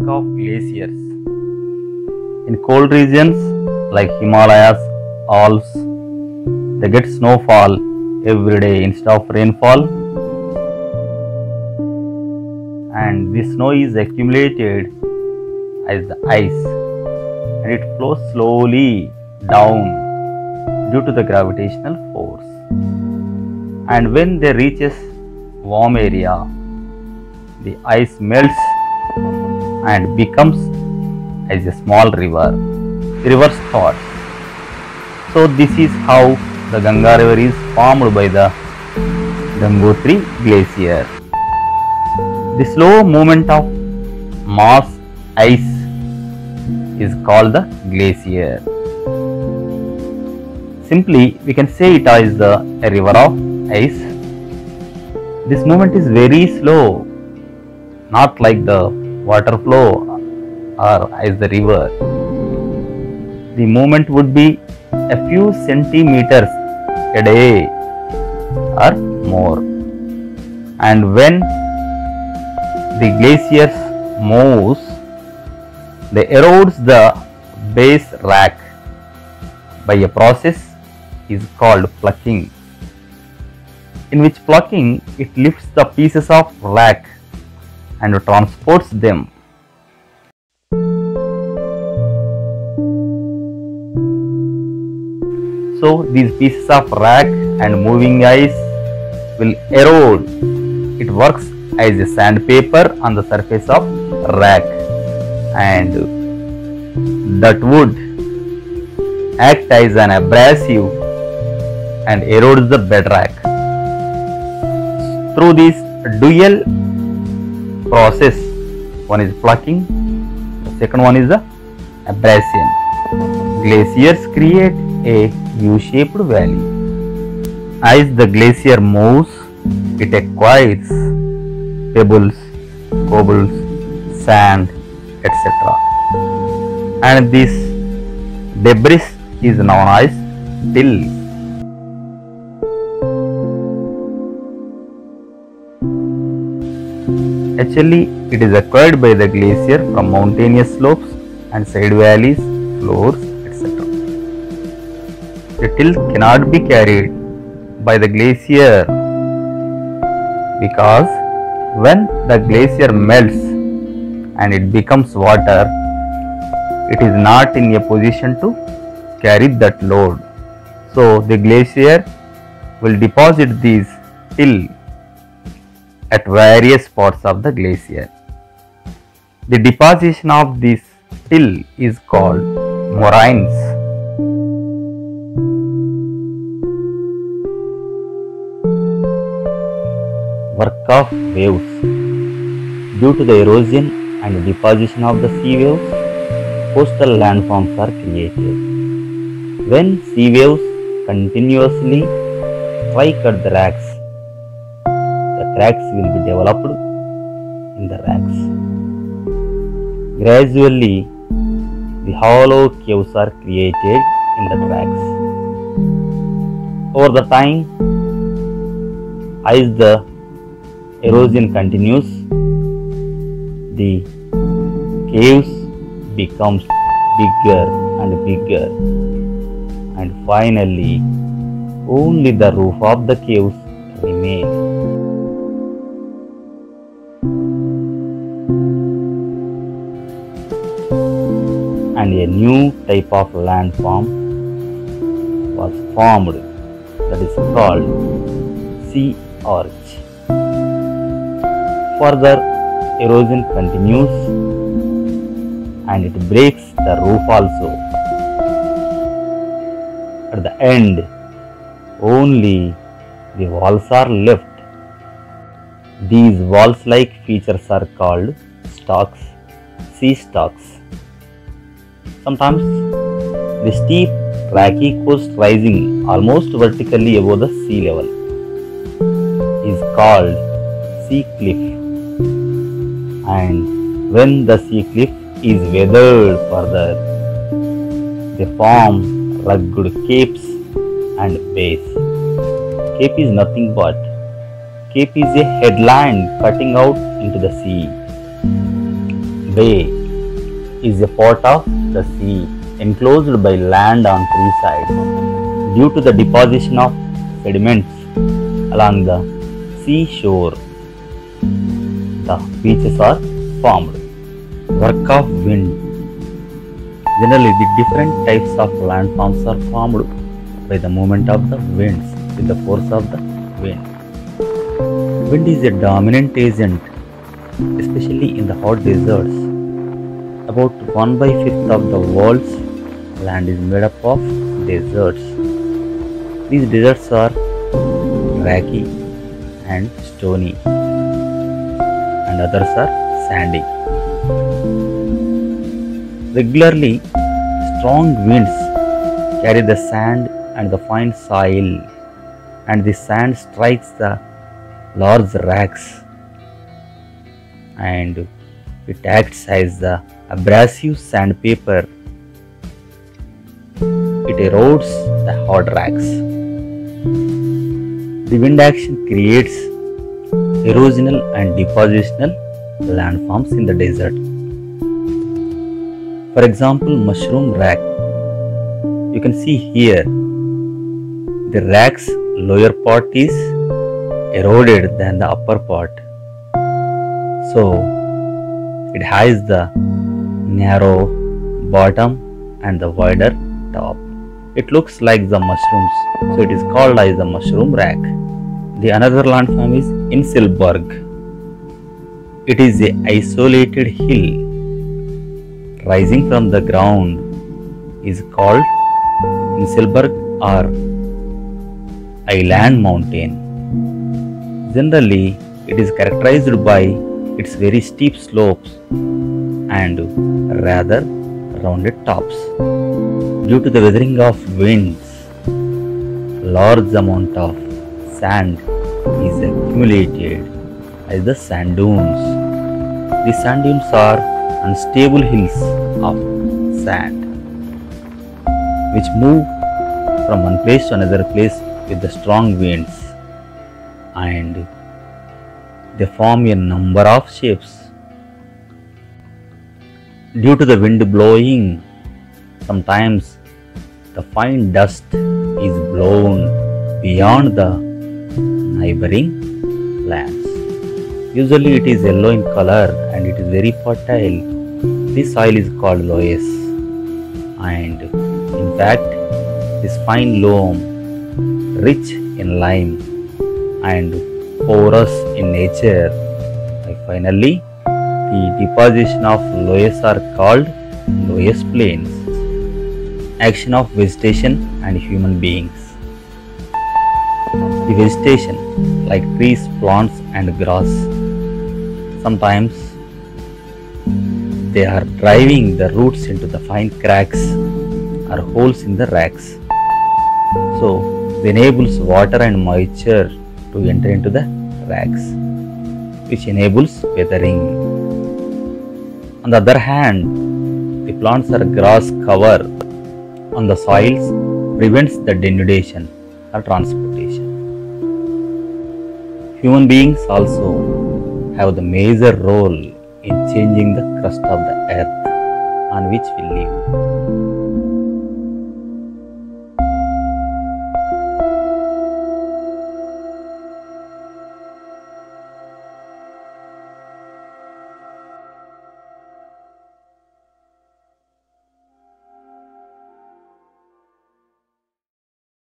of glaciers. In cold regions like Himalayas, Alps, they get snowfall every day instead of rainfall, and the snow is accumulated as the ice and it flows slowly down due to the gravitational force. And when they reaches warm area, the ice melts and becomes as a small river. The river starts. So this is how the Ganga river is formed by the Gangotri glacier. The slow movement of mass ice is called the glacier. Simply, we can say it as a river of ice. This movement is very slow, not like the water flow or as the river. The movement would be a few centimeters a day or more. And when the glacier moves, they erodes the base rock by a process is called plucking, in which plucking it lifts the pieces of rock and transports them. So these pieces of rock and moving ice will erode. It works as a sandpaper on the surface of rock, and that would act as an abrasive and erodes the bedrock. Through this dual process, one is plucking, the second one is the abrasion. Glaciers create a U-shaped valley. As the glacier moves, it acquires pebbles, cobbles, sand, etc. And this debris is known as till. Actually, it is acquired by the glacier from mountainous slopes and side valleys, floors, etc. The till cannot be carried by the glacier because when the glacier melts and it becomes water, it is not in a position to carry that load. So the glacier will deposit these till at various parts of the glacier. The deposition of this till is called moraines. Work of waves. Due to the erosion and deposition of the sea waves, coastal landforms are created. When sea waves continuously strike at the rocks, the cracks will be developed in the rocks. Gradually, the hollow caves are created in the rocks. Over the time, as the erosion continues, the caves becomes bigger and bigger, and finally only the roof of the caves remain. And a new type of landform was formed, that is called sea arch. Further erosion continues and it breaks the roof also. At the end, only the walls are left. These walls-like features are called stalks, sea stalks. Sometimes the steep, rocky coast rising almost vertically above the sea level is called sea cliff. And when the sea cliff is weathered further, they form rugged capes and bays. Cape is nothing but Cape is a headland cutting out into the sea. Bay is a part of the sea enclosed by land on three sides. Due to the deposition of sediments along the seashore, the beaches are formed. Work of wind. Generally, the different types of landforms are formed by the movement of the winds with the force of the wind. Wind is a dominant agent, especially in the hot deserts. About 1/5 of the world's land is made up of deserts. These deserts are rocky and stony, and others are sandy. Regularly, strong winds carry the sand and the fine soil, and the sand strikes the large rocks, and it acts as the abrasive sandpaper. It erodes the hard rocks. The wind action creates erosional and depositional landforms in the desert. For example, mushroom rock. You can see here the rock's lower part is eroded than the upper part. So it has the narrow bottom and the wider top. It looks like the mushrooms, so it is called as the mushroom rock. The another landform is Inselberg. It is a isolated hill rising from the ground is called Inselberg or island mountain. Generally, it is characterized by its very steep slopes and rather rounded tops. Due to the weathering of winds, large amount of sand is accumulated as the sand dunes. The sand dunes are unstable hills of sand which move from one place to another place with the strong winds, and they form a number of shapes. Due to the wind blowing, sometimes the fine dust is blown beyond the neighboring lands. Usually it is yellow in color and it is very fertile. This soil is called loess, and in fact this fine loam, rich in lime and porous in nature. And finally, the deposition of loess are called loess plains. Action of vegetation and human beings. The vegetation, like trees, plants and grass, sometimes they are driving the roots into the fine cracks or holes in the rocks. So, this enables water and moisture to enter into the rocks, which enables weathering. On the other hand, the plants or grass cover on the soils prevents the denudation or transportation. Human beings also have the major role in changing the crust of the earth on which we live.